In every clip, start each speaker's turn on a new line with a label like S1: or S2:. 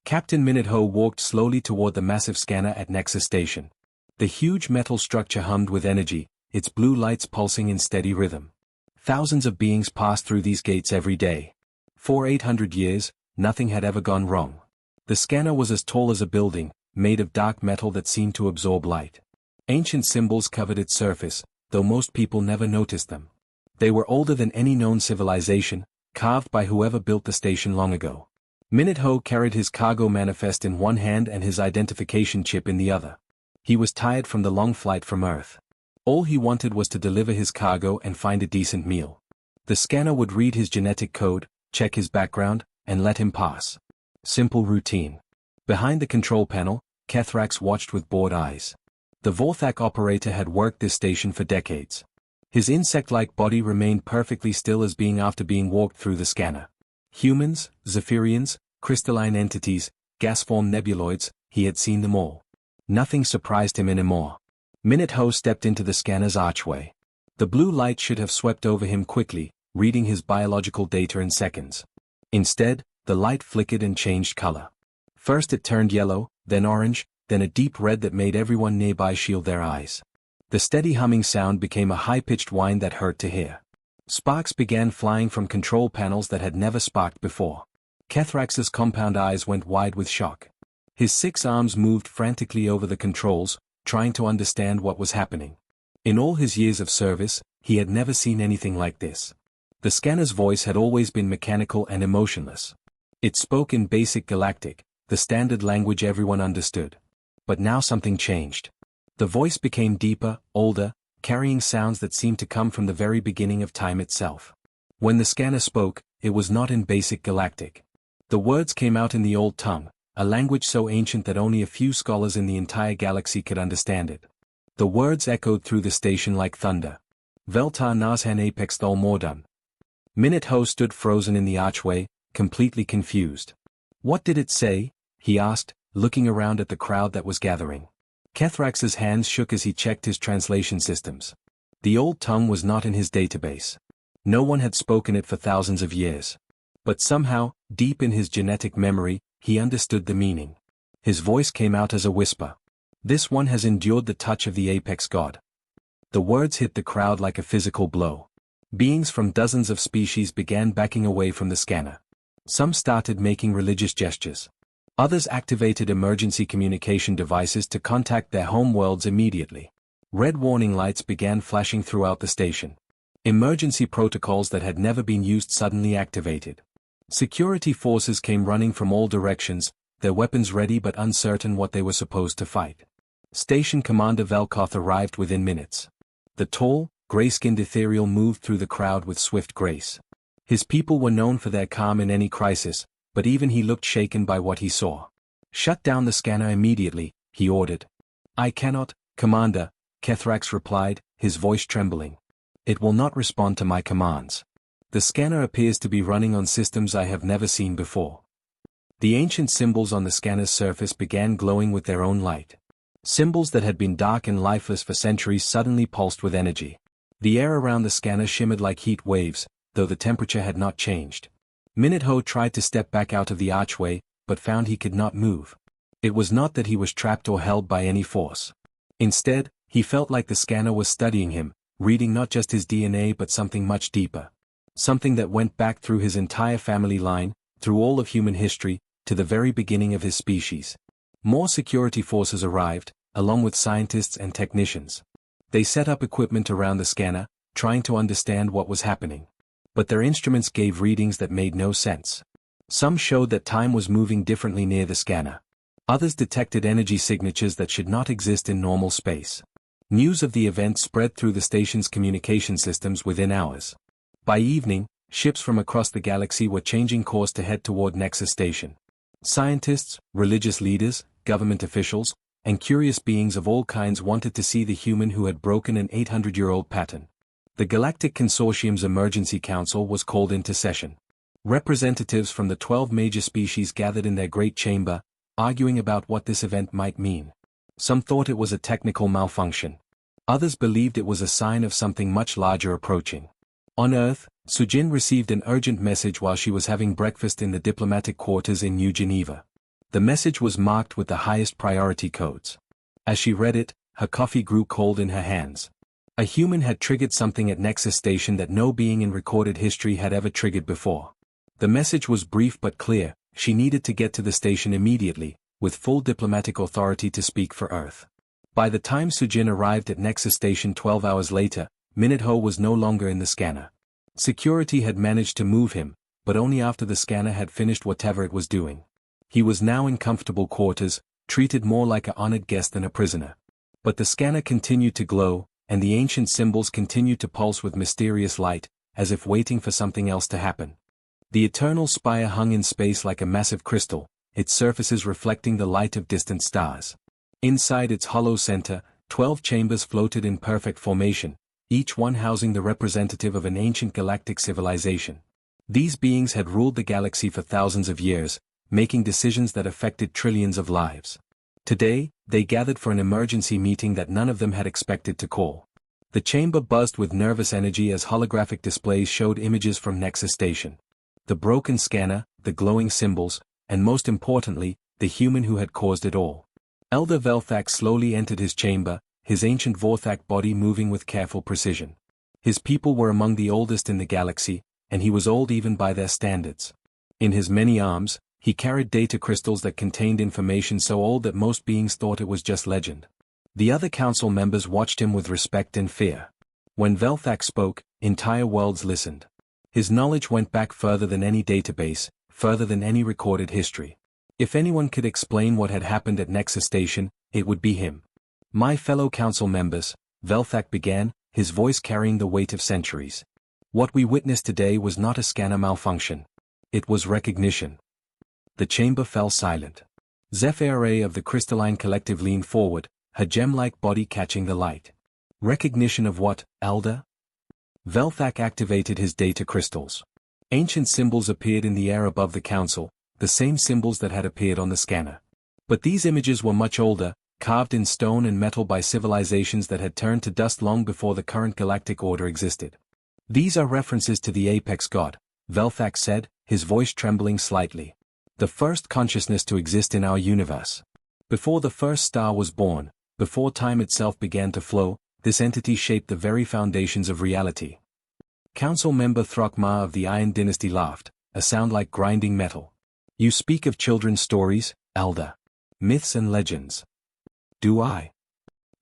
S1: Captain Minute-Ho walked slowly toward the massive scanner at Nexus Station. The huge metal structure hummed with energy, its blue lights pulsing in steady rhythm. Thousands of beings passed through these gates every day. For 800 years, nothing had ever gone wrong. The scanner was as tall as a building, made of dark metal that seemed to absorb light. Ancient symbols covered its surface, though most people never noticed them. They were older than any known civilization, carved by whoever built the station long ago. Minute-Ho carried his cargo manifest in one hand and his identification chip in the other. He was tired from the long flight from Earth. All he wanted was to deliver his cargo and find a decent meal. The scanner would read his genetic code, check his background, and let him pass. Simple routine. Behind the control panel, Kethrax watched with bored eyes. The Vorthak operator had worked this station for decades. His insect-like body remained perfectly still as being after being walked through the scanner. Humans, Zephyrians, crystalline entities, gas-formed nebuloids, he had seen them all. Nothing surprised him anymore. Minute-Ho stepped into the scanner's archway. The blue light should have swept over him quickly, reading his biological data in seconds. Instead, the light flickered and changed color. First it turned yellow, then orange, then a deep red that made everyone nearby shield their eyes. The steady humming sound became a high-pitched whine that hurt to hear. Sparks began flying from control panels that had never sparked before. Kethrax's compound eyes went wide with shock. His 6 arms moved frantically over the controls, trying to understand what was happening. In all his years of service, he had never seen anything like this. The scanner's voice had always been mechanical and emotionless. It spoke in basic Galactic, the standard language everyone understood. But now something changed. The voice became deeper, older, carrying sounds that seemed to come from the very beginning of time itself. When the scanner spoke, it was not in basic Galactic. The words came out in the Old Tongue, a language so ancient that only a few scholars in the entire galaxy could understand it. The words echoed through the station like thunder. Veltar Nazhan Apex Thol Mordan. Minute-Ho stood frozen in the archway, completely confused. What did it say? He asked, looking around at the crowd that was gathering. Kethrax's hands shook as he checked his translation systems. The Old Tongue was not in his database. No one had spoken it for thousands of years. But somehow, deep in his genetic memory, he understood the meaning. His voice came out as a whisper. This one has endured the touch of the apex god. The words hit the crowd like a physical blow. Beings from dozens of species began backing away from the scanner. Some started making religious gestures. Others activated emergency communication devices to contact their home worlds immediately. Red warning lights began flashing throughout the station. Emergency protocols that had never been used suddenly activated. Security forces came running from all directions, their weapons ready but uncertain what they were supposed to fight. Station Commander Velkoth arrived within minutes. The tall, gray-skinned ethereal moved through the crowd with swift grace. His people were known for their calm in any crisis, but even he looked shaken by what he saw. Shut down the scanner immediately, he ordered. I cannot, Commander, Kethrax replied, his voice trembling. It will not respond to my commands. The scanner appears to be running on systems I have never seen before. The ancient symbols on the scanner's surface began glowing with their own light. Symbols that had been dark and lifeless for centuries suddenly pulsed with energy. The air around the scanner shimmered like heat waves, though the temperature had not changed. Minute-Ho tried to step back out of the archway, but found he could not move. It was not that he was trapped or held by any force. Instead, he felt like the scanner was studying him, reading not just his DNA but something much deeper. Something that went back through his entire family line, through all of human history, to the very beginning of his species. More security forces arrived, along with scientists and technicians. They set up equipment around the scanner, trying to understand what was happening. But their instruments gave readings that made no sense. Some showed that time was moving differently near the scanner. Others detected energy signatures that should not exist in normal space. News of the event spread through the station's communication systems within hours. By evening, ships from across the galaxy were changing course to head toward Nexus Station. Scientists, religious leaders, government officials, and curious beings of all kinds wanted to see the human who had broken an 800-year-old pattern. The Galactic Consortium's Emergency Council was called into session. Representatives from the 12 major species gathered in their great chamber, arguing about what this event might mean. Some thought it was a technical malfunction. Others believed it was a sign of something much larger approaching. On Earth, Sujin received an urgent message while she was having breakfast in the diplomatic quarters in New Geneva. The message was marked with the highest priority codes. As she read it, her coffee grew cold in her hands. A human had triggered something at Nexus Station that no being in recorded history had ever triggered before. The message was brief but clear: she needed to get to the station immediately, with full diplomatic authority to speak for Earth. By the time Sujin arrived at Nexus Station 12 hours later, Minute was no longer in the scanner. Security had managed to move him, but only after the scanner had finished whatever it was doing. He was now in comfortable quarters, treated more like an honored guest than a prisoner. But the scanner continued to glow, and the ancient symbols continued to pulse with mysterious light, as if waiting for something else to happen. The eternal spire hung in space like a massive crystal, its surfaces reflecting the light of distant stars. Inside its hollow center, 12 chambers floated in perfect formation, each one housing the representative of an ancient galactic civilization. These beings had ruled the galaxy for thousands of years, making decisions that affected trillions of lives. Today, they gathered for an emergency meeting that none of them had expected to call. The chamber buzzed with nervous energy as holographic displays showed images from Nexus Station. The broken scanner, the glowing symbols, and most importantly, the human who had caused it all. Elder Velthak slowly entered his chamber, his ancient Vorthak body moving with careful precision. His people were among the oldest in the galaxy, and he was old even by their standards. In his many arms, he carried data crystals that contained information so old that most beings thought it was just legend. The other council members watched him with respect and fear. When Velthak spoke, entire worlds listened. His knowledge went back further than any database, further than any recorded history. If anyone could explain what had happened at Nexus Station, it would be him. My fellow council members, Velthak began, his voice carrying the weight of centuries. What we witnessed today was not a scanner malfunction. It was recognition. The chamber fell silent. Zephyr of the crystalline collective leaned forward, her gem-like body catching the light. Recognition of what, Elder? Velthak activated his data crystals. Ancient symbols appeared in the air above the council, the same symbols that had appeared on the scanner. But these images were much older, carved in stone and metal by civilizations that had turned to dust long before the current galactic order existed. These are references to the apex god, Velthak said, his voice trembling slightly. The first consciousness to exist in our universe. Before the first star was born, before time itself began to flow, this entity shaped the very foundations of reality. Council member Throckmar of the Iron Dynasty laughed, a sound like grinding metal. You speak of children's stories, Elder. Myths and legends. Do I?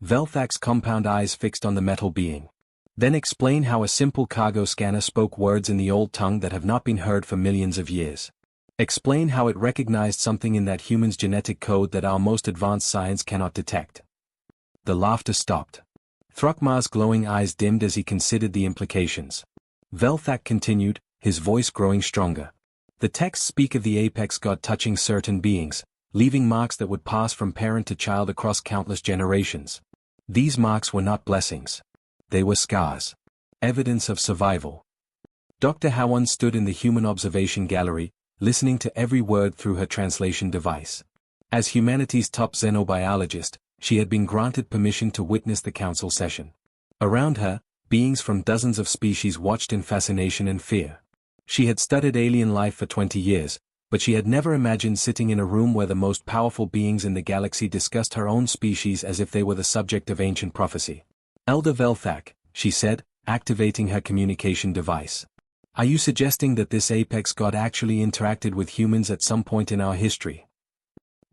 S1: Velthak's compound eyes fixed on the metal being. Then explain how a simple cargo scanner spoke words in the old tongue that have not been heard for millions of years. Explain how it recognized something in that human's genetic code that our most advanced science cannot detect. The laughter stopped. Throckmar's glowing eyes dimmed as he considered the implications. Velthak continued, his voice growing stronger. The texts speak of the apex god touching certain beings, leaving marks that would pass from parent to child across countless generations. These marks were not blessings. They were scars. Evidence of survival. Dr. Hawan stood in the human observation gallery, listening to every word through her translation device. As humanity's top xenobiologist, she had been granted permission to witness the council session. Around her, beings from dozens of species watched in fascination and fear. She had studied alien life for 20 years, but she had never imagined sitting in a room where the most powerful beings in the galaxy discussed her own species as if they were the subject of ancient prophecy. Elder Velthak, she said, activating her communication device. Are you suggesting that this apex god actually interacted with humans at some point in our history?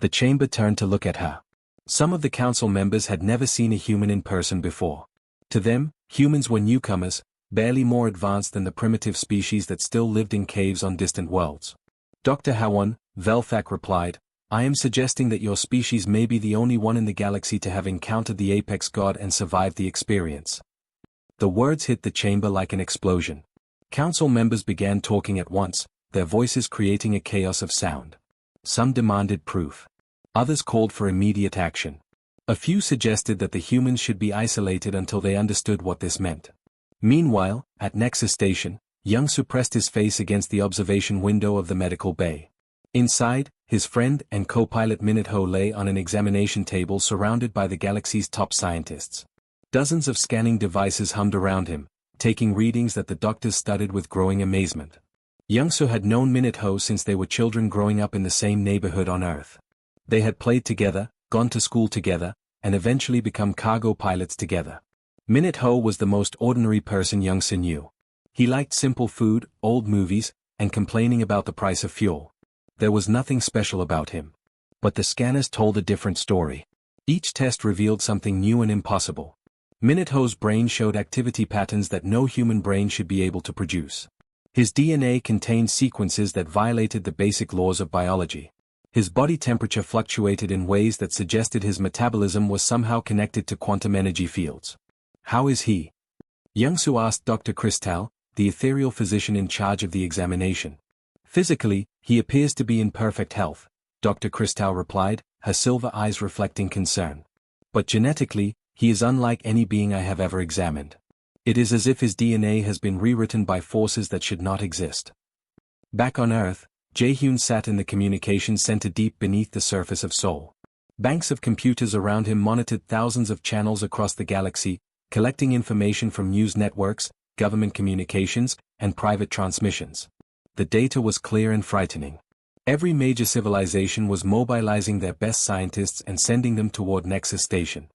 S1: The chamber turned to look at her. Some of the council members had never seen a human in person before. To them, humans were newcomers, barely more advanced than the primitive species that still lived in caves on distant worlds. Dr. Hawan, Velthak replied, I am suggesting that your species may be the only one in the galaxy to have encountered the apex god and survived the experience. The words hit the chamber like an explosion. Council members began talking at once, their voices creating a chaos of sound. Some demanded proof. Others called for immediate action. A few suggested that the humans should be isolated until they understood what this meant. Meanwhile, at Nexus Station, Young suppressed his face against the observation window of the medical bay. Inside, his friend and co-pilot Minute lay on an examination table surrounded by the galaxy's top scientists. Dozens of scanning devices hummed around him, taking readings that the doctors studied with growing amazement. Youngsu had known Minute since they were children growing up in the same neighborhood on Earth. They had played together, gone to school together, and eventually become cargo pilots together. Minute was the most ordinary person Youngsu knew. He liked simple food, old movies, and complaining about the price of fuel. There was nothing special about him. But the scanners told a different story. Each test revealed something new and impossible. Minute's brain showed activity patterns that no human brain should be able to produce. His DNA contained sequences that violated the basic laws of biology. His body temperature fluctuated in ways that suggested his metabolism was somehow connected to quantum energy fields. How is he? Youngsu asked Dr. Cristal, the ethereal physician in charge of the examination. Physically, he appears to be in perfect health, Dr. Cristal replied, her silver eyes reflecting concern. But genetically, he is unlike any being I have ever examined. It is as if his DNA has been rewritten by forces that should not exist. Back on Earth, Jaehyun sat in the communications center deep beneath the surface of Seoul. Banks of computers around him monitored thousands of channels across the galaxy, collecting information from news networks, government communications, and private transmissions. The data was clear and frightening. Every major civilization was mobilizing their best scientists and sending them toward Nexus Station.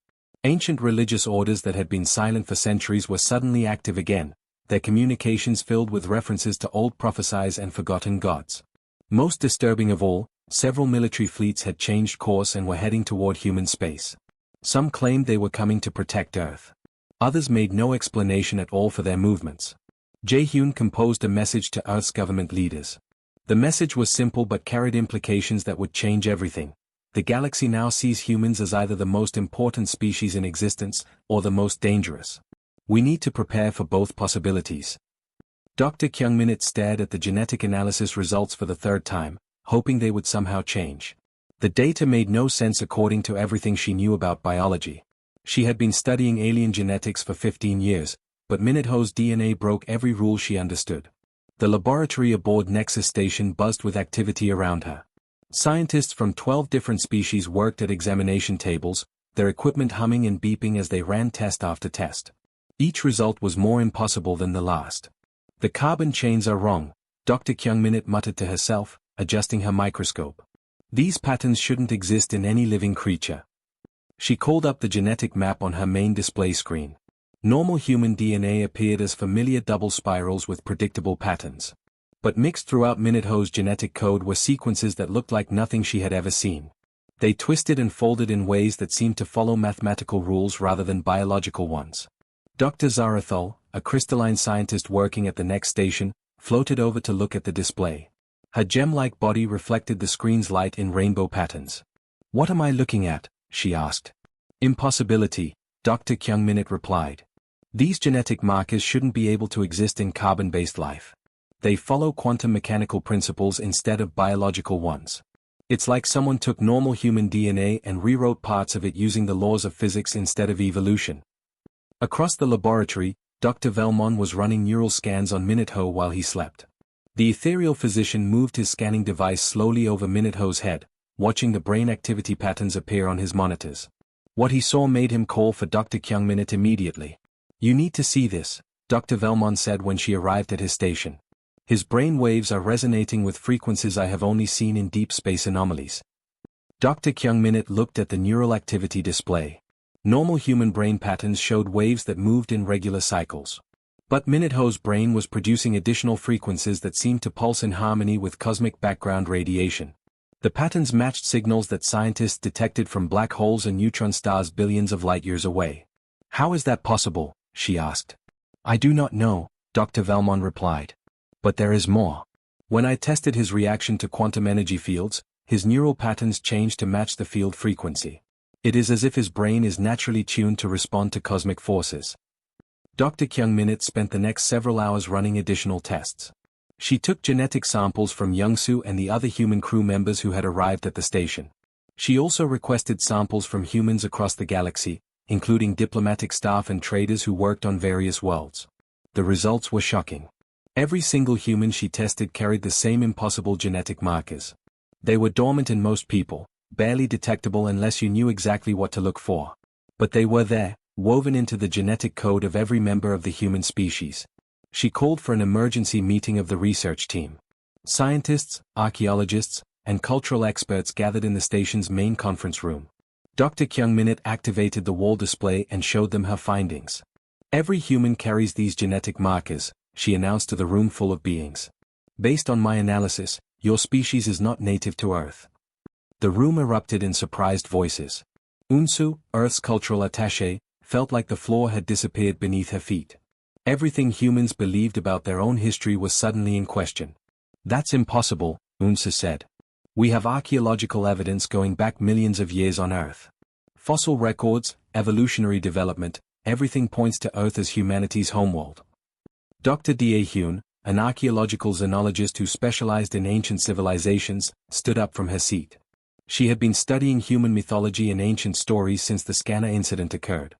S1: Ancient religious orders that had been silent for centuries were suddenly active again, their communications filled with references to old prophecies and forgotten gods. Most disturbing of all, several military fleets had changed course and were heading toward human space. Some claimed they were coming to protect Earth. Others made no explanation at all for their movements. Jaehyun composed a message to Earth's government leaders. The message was simple but carried implications that would change everything. The galaxy now sees humans as either the most important species in existence, or the most dangerous. We need to prepare for both possibilities. Dr. Kyung-Minute stared at the genetic analysis results for the third time, hoping they would somehow change. The data made no sense according to everything she knew about biology. She had been studying alien genetics for 15 years, but Minute's DNA broke every rule she understood. The laboratory aboard Nexus Station buzzed with activity around her. Scientists from 12 different species worked at examination tables, their equipment humming and beeping as they ran test after test. Each result was more impossible than the last. The carbon chains are wrong, Dr. Kyung-Minute muttered to herself, adjusting her microscope. These patterns shouldn't exist in any living creature. She called up the genetic map on her main display screen. Normal human DNA appeared as familiar double spirals with predictable patterns. But mixed throughout Minute's genetic code were sequences that looked like nothing she had ever seen. They twisted and folded in ways that seemed to follow mathematical rules rather than biological ones. Dr. Zarathol, a crystalline scientist working at the next station, floated over to look at the display. Her gem-like body reflected the screen's light in rainbow patterns. "What am I looking at?" she asked. "Impossibility," Dr. Kyung-Minute replied. "These genetic markers shouldn't be able to exist in carbon-based life. They follow quantum mechanical principles instead of biological ones. It's like someone took normal human DNA and rewrote parts of it using the laws of physics instead of evolution." Across the laboratory, Dr. Velmon was running neural scans on Minute while he slept. The ethereal physician moved his scanning device slowly over Minute's head, watching the brain activity patterns appear on his monitors. What he saw made him call for Dr. Kyung-Minute immediately. "You need to see this," Dr. Velmon said when she arrived at his station. "His brain waves are resonating with frequencies I have only seen in deep space anomalies." Dr. Kyung-Minute looked at the neural activity display. Normal human brain patterns showed waves that moved in regular cycles. But Minute's brain was producing additional frequencies that seemed to pulse in harmony with cosmic background radiation. The patterns matched signals that scientists detected from black holes and neutron stars billions of light-years away. "How is that possible?" she asked. "I do not know," Dr. Velmon replied. "But there is more. When I tested his reaction to quantum energy fields, his neural patterns changed to match the field frequency. It is as if his brain is naturally tuned to respond to cosmic forces." Dr. Kyung-Minute spent the next several hours running additional tests. She took genetic samples from Youngsu and the other human crew members who had arrived at the station. She also requested samples from humans across the galaxy, including diplomatic staff and traders who worked on various worlds. The results were shocking. Every single human she tested carried the same impossible genetic markers. They were dormant in most people, barely detectable unless you knew exactly what to look for. But they were there, woven into the genetic code of every member of the human species. She called for an emergency meeting of the research team. Scientists, archaeologists, and cultural experts gathered in the station's main conference room. Dr. Kyung-minute activated the wall display and showed them her findings. Every human carries these genetic markers, she announced to the room full of beings. Based on my analysis, your species is not native to Earth. The room erupted in surprised voices. Unsu, Earth's cultural attaché, felt like the floor had disappeared beneath her feet. Everything humans believed about their own history was suddenly in question. That's impossible, Unsu said. We have archaeological evidence going back millions of years on Earth. Fossil records, evolutionary development, everything points to Earth as humanity's homeworld. Dr. Dae-hyun, an archaeological xenologist who specialized in ancient civilizations, stood up from her seat. She had been studying human mythology and ancient stories since the scanner incident occurred.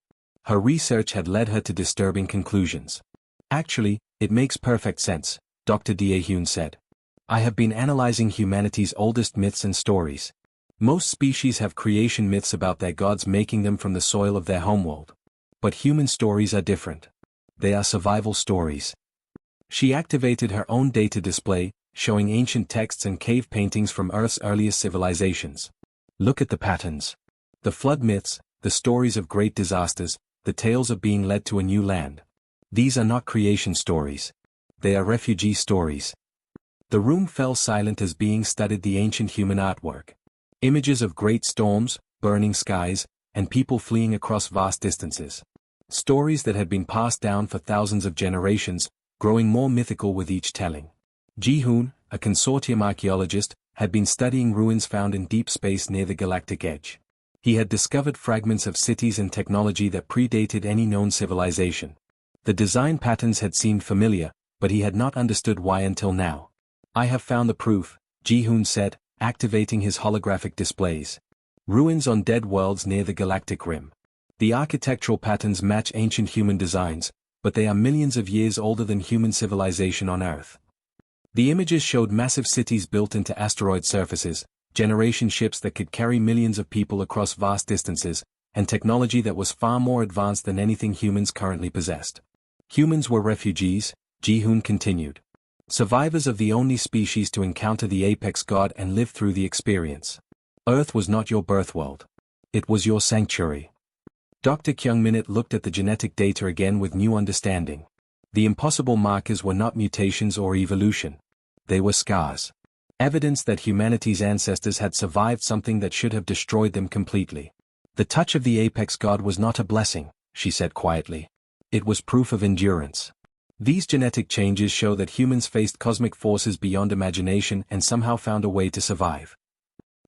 S1: Her research had led her to disturbing conclusions. Actually, it makes perfect sense, Dr. Dae-hyun said. I have been analyzing humanity's oldest myths and stories. Most species have creation myths about their gods making them from the soil of their homeworld. But human stories are different. They are survival stories. She activated her own data display, showing ancient texts and cave paintings from Earth's earliest civilizations. Look at the patterns. The flood myths, the stories of great disasters, the tales of being led to a new land. These are not creation stories. They are refugee stories. The room fell silent as beings studied the ancient human artwork. Images of great storms, burning skies, and people fleeing across vast distances. Stories that had been passed down for thousands of generations, growing more mythical with each telling. Ji-hoon, a consortium archaeologist, had been studying ruins found in deep space near the galactic edge. He had discovered fragments of cities and technology that predated any known civilization. The design patterns had seemed familiar, but he had not understood why until now. I have found the proof, Ji-hoon said, activating his holographic displays. Ruins on dead worlds near the galactic rim. The architectural patterns match ancient human designs, but they are millions of years older than human civilization on Earth. The images showed massive cities built into asteroid surfaces, generation ships that could carry millions of people across vast distances, and technology that was far more advanced than anything humans currently possessed. Humans were refugees, Ji-hoon continued. Survivors of the only species to encounter the apex god and live through the experience. Earth was not your birth world. It was your sanctuary. Dr. Kyung-minute looked at the genetic data again with new understanding. The impossible markers were not mutations or evolution. They were scars. Evidence that humanity's ancestors had survived something that should have destroyed them completely. The touch of the apex god was not a blessing, she said quietly. It was proof of endurance. These genetic changes show that humans faced cosmic forces beyond imagination and somehow found a way to survive.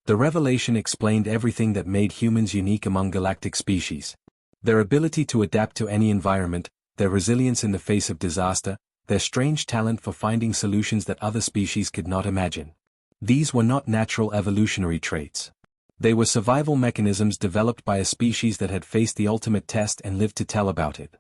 S1: The revelation explained everything that made humans unique among galactic species. Their ability to adapt to any environment, their resilience in the face of disaster, their strange talent for finding solutions that other species could not imagine. These were not natural evolutionary traits. They were survival mechanisms developed by a species that had faced the ultimate test and lived to tell about it.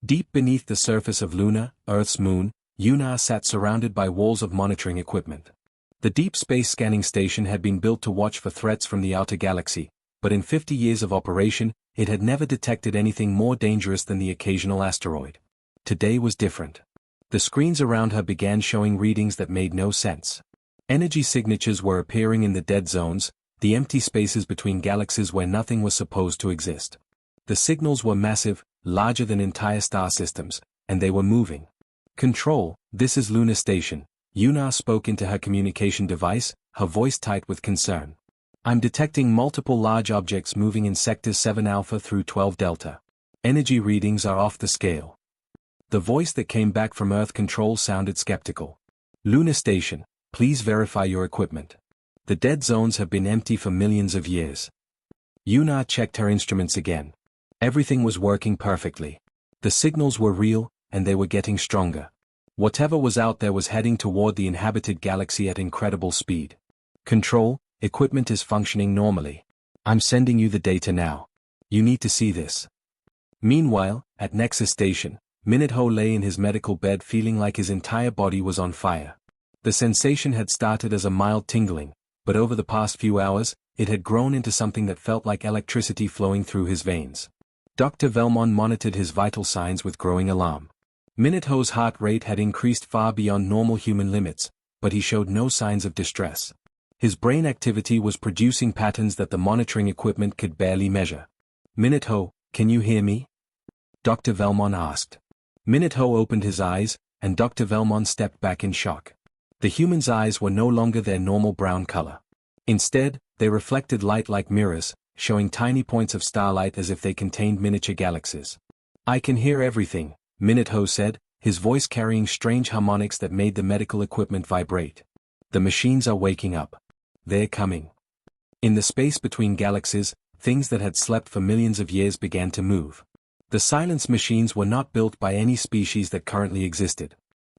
S1: Deep beneath the surface of Luna, Earth's moon, Yuna sat surrounded by walls of monitoring equipment. The deep space scanning station had been built to watch for threats from the outer galaxy, but in 50 years of operation, it had never detected anything more dangerous than the occasional asteroid. Today was different. The screens around her began showing readings that made no sense. Energy signatures were appearing in the dead zones, the empty spaces between galaxies where nothing was supposed to exist. The signals were massive, larger than entire star systems, and they were moving. Control, this is Luna Station. Yuna spoke into her communication device, her voice tight with concern. I'm detecting multiple large objects moving in sectors 7 Alpha through 12 Delta. Energy readings are off the scale. The voice that came back from Earth Control sounded skeptical. Luna Station, please verify your equipment. The dead zones have been empty for millions of years. Yuna checked her instruments again. Everything was working perfectly. The signals were real, and they were getting stronger. Whatever was out there was heading toward the inhabited galaxy at incredible speed. Control, equipment is functioning normally. I'm sending you the data now. You need to see this. Meanwhile, at Nexus Station, Minute-Ho lay in his medical bed feeling like his entire body was on fire. The sensation had started as a mild tingling, but over the past few hours, it had grown into something that felt like electricity flowing through his veins. Dr. Velmon monitored his vital signs with growing alarm. Minutho's heart rate had increased far beyond normal human limits, but he showed no signs of distress. His brain activity was producing patterns that the monitoring equipment could barely measure. Minutho, can you hear me? Dr. Velmon asked. Minutho opened his eyes, and Dr. Velmon stepped back in shock. The human's eyes were no longer their normal brown color. Instead, they reflected light like mirrors, showing tiny points of starlight as if they contained miniature galaxies. I can hear everything, Minutho said, his voice carrying strange harmonics that made the medical equipment vibrate. The machines are waking up. They're coming. In the space between galaxies, things that had slept for millions of years began to move. The silence machines were not built by any species that currently existed.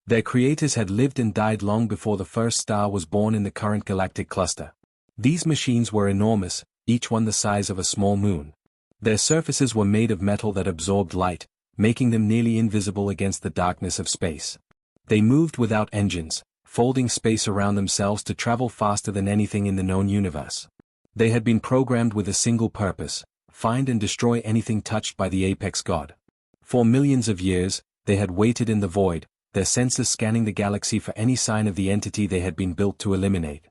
S1: Their creators had lived and died long before the first star was born in the current galactic cluster. These machines were enormous, each one the size of a small moon. Their surfaces were made of metal that absorbed light, making them nearly invisible against the darkness of space. They moved without engines, folding space around themselves to travel faster than anything in the known universe. They had been programmed with a single purpose: find and destroy anything touched by the apex god. For millions of years, they had waited in the void, their sensors scanning the galaxy for any sign of the entity they had been built to eliminate.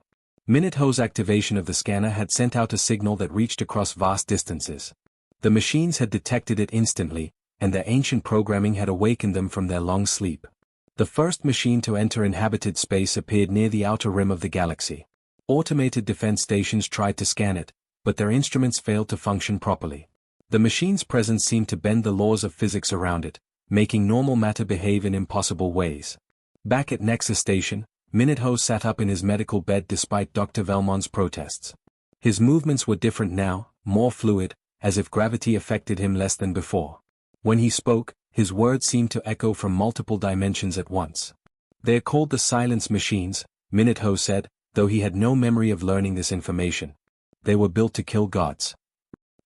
S1: Minutho's activation of the scanner had sent out a signal that reached across vast distances. The machines had detected it instantly, and their ancient programming had awakened them from their long sleep. The first machine to enter inhabited space appeared near the outer rim of the galaxy. Automated defense stations tried to scan it, but their instruments failed to function properly. The machine's presence seemed to bend the laws of physics around it, making normal matter behave in impossible ways. Back at Nexus Station, Minutho sat up in his medical bed despite Dr. Velmon's protests. His movements were different now, more fluid, as if gravity affected him less than before. When he spoke, his words seemed to echo from multiple dimensions at once. They're called the silence machines, Minutho said, though he had no memory of learning this information. They were built to kill gods.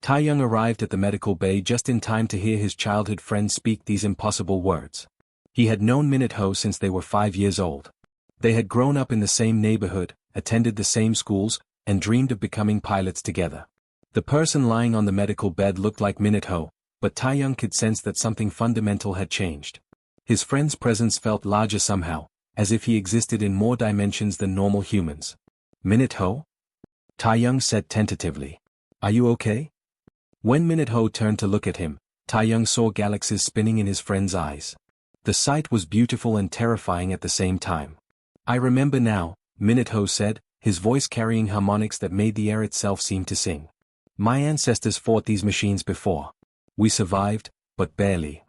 S1: Taeyong arrived at the medical bay just in time to hear his childhood friend speak these impossible words. He had known Minutho since they were 5 years old. They had grown up in the same neighborhood, attended the same schools, and dreamed of becoming pilots together. The person lying on the medical bed looked like Minutho, but Taeyong could sense that something fundamental had changed. His friend's presence felt larger somehow, as if he existed in more dimensions than normal humans. Minutho? Taeyong said tentatively. Are you okay? When Minutho turned to look at him, Taeyong saw galaxies spinning in his friend's eyes. The sight was beautiful and terrifying at the same time. I remember now, Minutho said, his voice carrying harmonics that made the air itself seem to sing. My ancestors fought these machines before. We survived, but barely.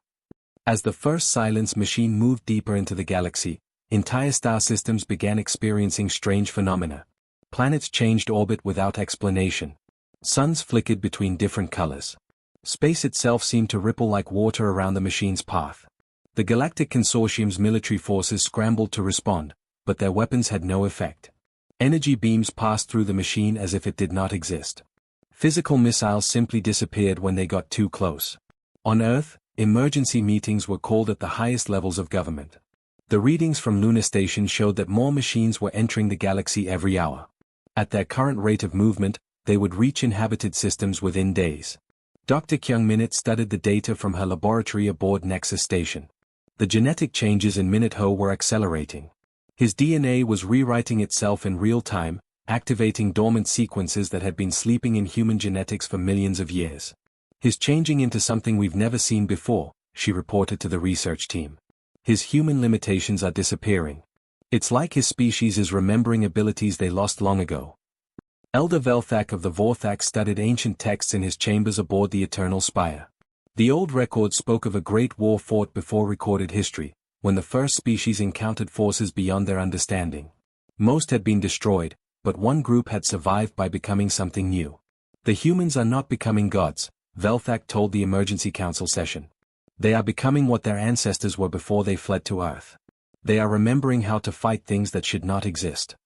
S1: As the first silence machine moved deeper into the galaxy, entire star systems began experiencing strange phenomena. Planets changed orbit without explanation. Suns flickered between different colors. Space itself seemed to ripple like water around the machine's path. The Galactic Consortium's military forces scrambled to respond, but their weapons had no effect. Energy beams passed through the machine as if it did not exist. Physical missiles simply disappeared when they got too close. On Earth, emergency meetings were called at the highest levels of government. The readings from Lunar Station showed that more machines were entering the galaxy every hour. At their current rate of movement, they would reach inhabited systems within days. Dr. Kyung Minute studied the data from her laboratory aboard Nexus Station. The genetic changes in Minutho were accelerating. His DNA was rewriting itself in real time, activating dormant sequences that had been sleeping in human genetics for millions of years. He's changing into something we've never seen before, she reported to the research team. His human limitations are disappearing. It's like his species is remembering abilities they lost long ago. Elder Velthak of the Vorthak studied ancient texts in his chambers aboard the Eternal Spire. The old records spoke of a great war fought before recorded history, when the first species encountered forces beyond their understanding. Most had been destroyed, but one group had survived by becoming something new. The humans are not becoming gods, Velthak told the emergency council session. They are becoming what their ancestors were before they fled to Earth. They are remembering how to fight things that should not exist.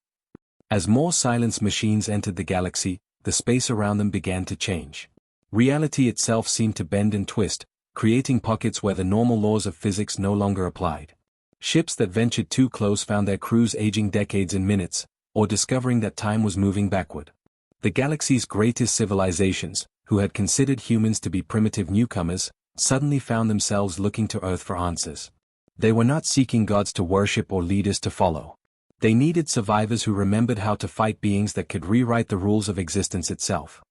S1: As more silence machines entered the galaxy, the space around them began to change. Reality itself seemed to bend and twist, creating pockets where the normal laws of physics no longer applied. Ships that ventured too close found their crews aging decades in minutes, or discovering that time was moving backward. The galaxy's greatest civilizations, who had considered humans to be primitive newcomers, suddenly found themselves looking to Earth for answers. They were not seeking gods to worship or leaders to follow. They needed survivors who remembered how to fight beings that could rewrite the rules of existence itself.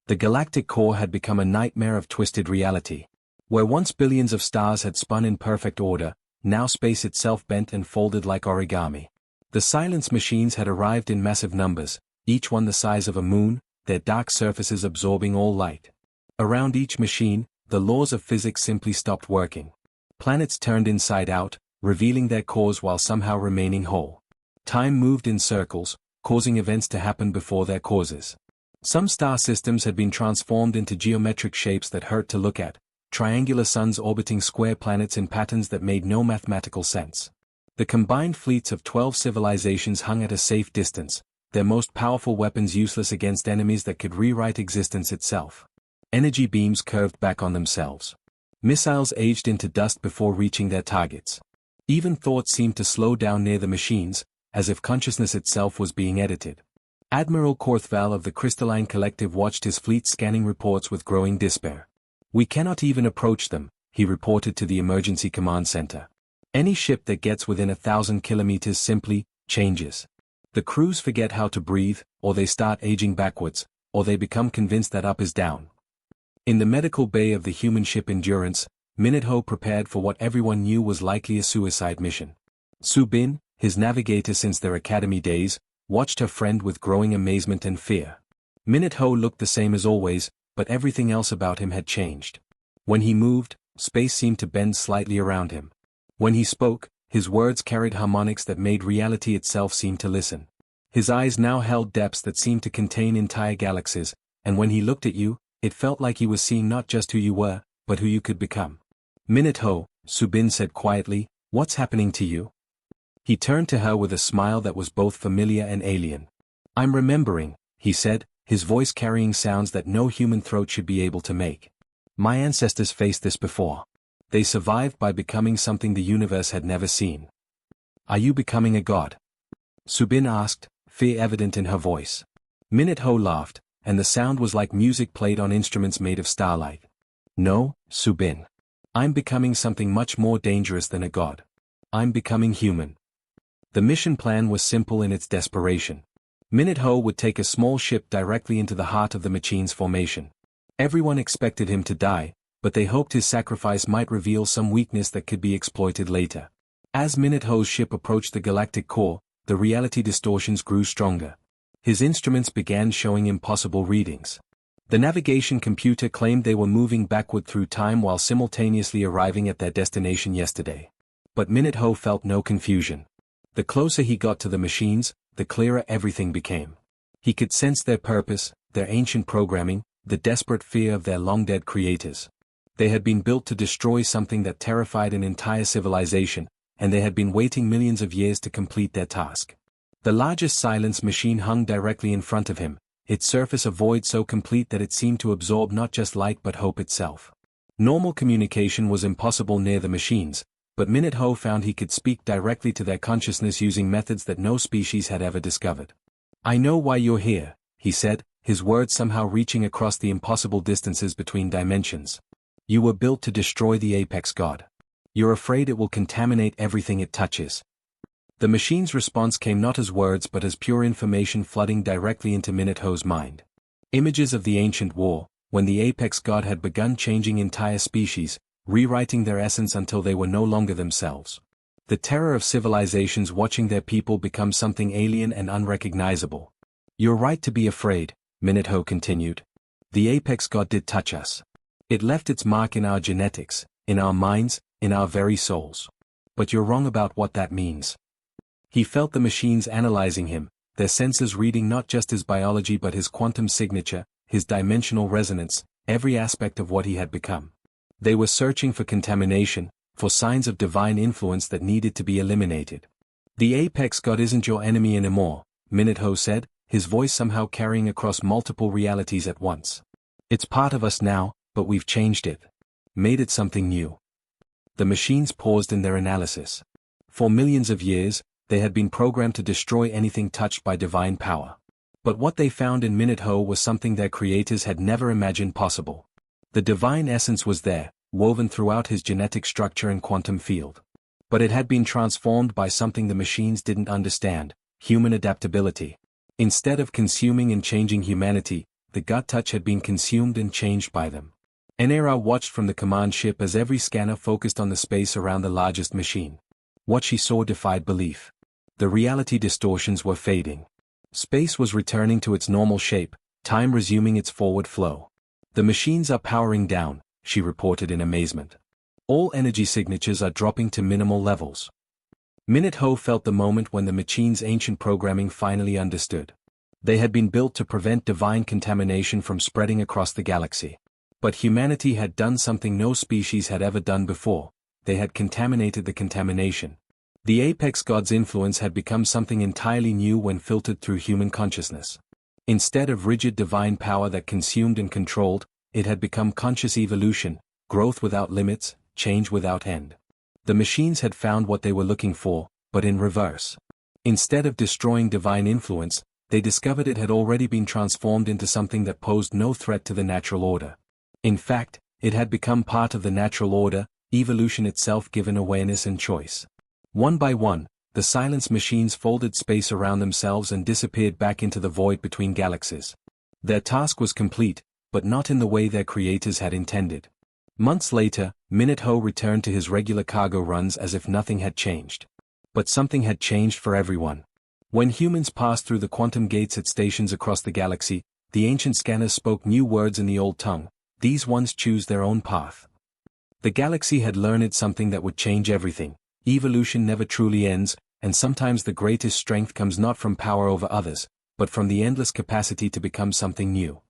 S1: The galactic core had become a nightmare of twisted reality. Where once billions of stars had spun in perfect order, now space itself bent and folded like origami. The silence machines had arrived in massive numbers, each one the size of a moon, their dark surfaces absorbing all light. Around each machine, the laws of physics simply stopped working. Planets turned inside out, revealing their cores while somehow remaining whole. Time moved in circles, causing events to happen before their causes. Some star systems had been transformed into geometric shapes that hurt to look at, triangular suns orbiting square planets in patterns that made no mathematical sense. The combined fleets of 12 civilizations hung at a safe distance, their most powerful weapons useless against enemies that could rewrite existence itself. Energy beams curved back on themselves. Missiles aged into dust before reaching their targets. Even thought seemed to slow down near the machines, as if consciousness itself was being edited. Admiral Korthval of the Crystalline Collective watched his fleet scanning reports with growing despair. "We cannot even approach them," he reported to the emergency command center. "Any ship that gets within 1,000 kilometers simply changes. The crews forget how to breathe, or they start aging backwards, or they become convinced that up is down." In the medical bay of the human ship Endurance, Minute-Ho prepared for what everyone knew was likely a suicide mission. Su-Bin, his navigator since their academy days, watched her friend with growing amazement and fear. Minute-Ho looked the same as always, but everything else about him had changed. When he moved, space seemed to bend slightly around him. When he spoke, his words carried harmonics that made reality itself seem to listen. His eyes now held depths that seemed to contain entire galaxies, and when he looked at you, it felt like he was seeing not just who you were, but who you could become. "Minute-Ho," Su-Bin said quietly, "what's happening to you?" He turned to her with a smile that was both familiar and alien. "I'm remembering," he said, his voice carrying sounds that no human throat should be able to make. "My ancestors faced this before. They survived by becoming something the universe had never seen." "Are you becoming a god?" Su-Bin asked, fear evident in her voice. Minute-Ho laughed, and the sound was like music played on instruments made of starlight. "No, Su-Bin. I'm becoming something much more dangerous than a god. I'm becoming human." The mission plan was simple in its desperation. Minute-Ho would take a small ship directly into the heart of the machine's formation. Everyone expected him to die, but they hoped his sacrifice might reveal some weakness that could be exploited later. As Minute-Ho's ship approached the galactic core, the reality distortions grew stronger. His instruments began showing impossible readings. The navigation computer claimed they were moving backward through time while simultaneously arriving at their destination yesterday. But Minute-Ho felt no confusion. The closer he got to the machines, the clearer everything became. He could sense their purpose, their ancient programming, the desperate fear of their long-dead creators. They had been built to destroy something that terrified an entire civilization, and they had been waiting millions of years to complete their task. The largest silence machine hung directly in front of him, its surface a void so complete that it seemed to absorb not just light but hope itself. Normal communication was impossible near the machines, but Minute-Ho found he could speak directly to their consciousness using methods that no species had ever discovered. "I know why you're here," he said, his words somehow reaching across the impossible distances between dimensions. "You were built to destroy the apex god. You're afraid it will contaminate everything it touches." The machine's response came not as words but as pure information flooding directly into Minute-Ho's mind. Images of the ancient war, when the apex god had begun changing entire species, rewriting their essence until they were no longer themselves. The terror of civilizations watching their people become something alien and unrecognizable. "You're right to be afraid," Minute-Ho continued. "The apex god did touch us. It left its mark in our genetics, in our minds, in our very souls. But you're wrong about what that means." He felt the machines analyzing him, their sensors reading not just his biology but his quantum signature, his dimensional resonance, every aspect of what he had become. They were searching for contamination, for signs of divine influence that needed to be eliminated. "The apex god isn't your enemy anymore," Minute-Ho said, his voice somehow carrying across multiple realities at once. "It's part of us now, but we've changed it. Made it something new." The machines paused in their analysis. For millions of years, they had been programmed to destroy anything touched by divine power. But what they found in Minute-Ho was something their creators had never imagined possible. The divine essence was there, woven throughout his genetic structure and quantum field. But it had been transformed by something the machines didn't understand: human adaptability. Instead of consuming and changing humanity, the gut touch had been consumed and changed by them. Enera watched from the command ship as every scanner focused on the space around the largest machine. What she saw defied belief. The reality distortions were fading. Space was returning to its normal shape, time resuming its forward flow. "The machines are powering down," she reported in amazement. "All energy signatures are dropping to minimal levels." Minute-Ho felt the moment when the machine's ancient programming finally understood. They had been built to prevent divine contamination from spreading across the galaxy. But humanity had done something no species had ever done before: they had contaminated the contamination. The apex god's influence had become something entirely new when filtered through human consciousness. Instead of rigid divine power that consumed and controlled, it had become conscious evolution, growth without limits, change without end. The machines had found what they were looking for, but in reverse. Instead of destroying divine influence, they discovered it had already been transformed into something that posed no threat to the natural order. In fact, it had become part of the natural order, evolution itself given awareness and choice. One by one, the silence machines folded space around themselves and disappeared back into the void between galaxies. Their task was complete, but not in the way their creators had intended. Months later, Minute-Ho returned to his regular cargo runs as if nothing had changed. But something had changed for everyone. When humans passed through the quantum gates at stations across the galaxy, the ancient scanners spoke new words in the old tongue: these ones choose their own path. The galaxy had learned something that would change everything: evolution never truly ends, and sometimes the greatest strength comes not from power over others, but from the endless capacity to become something new.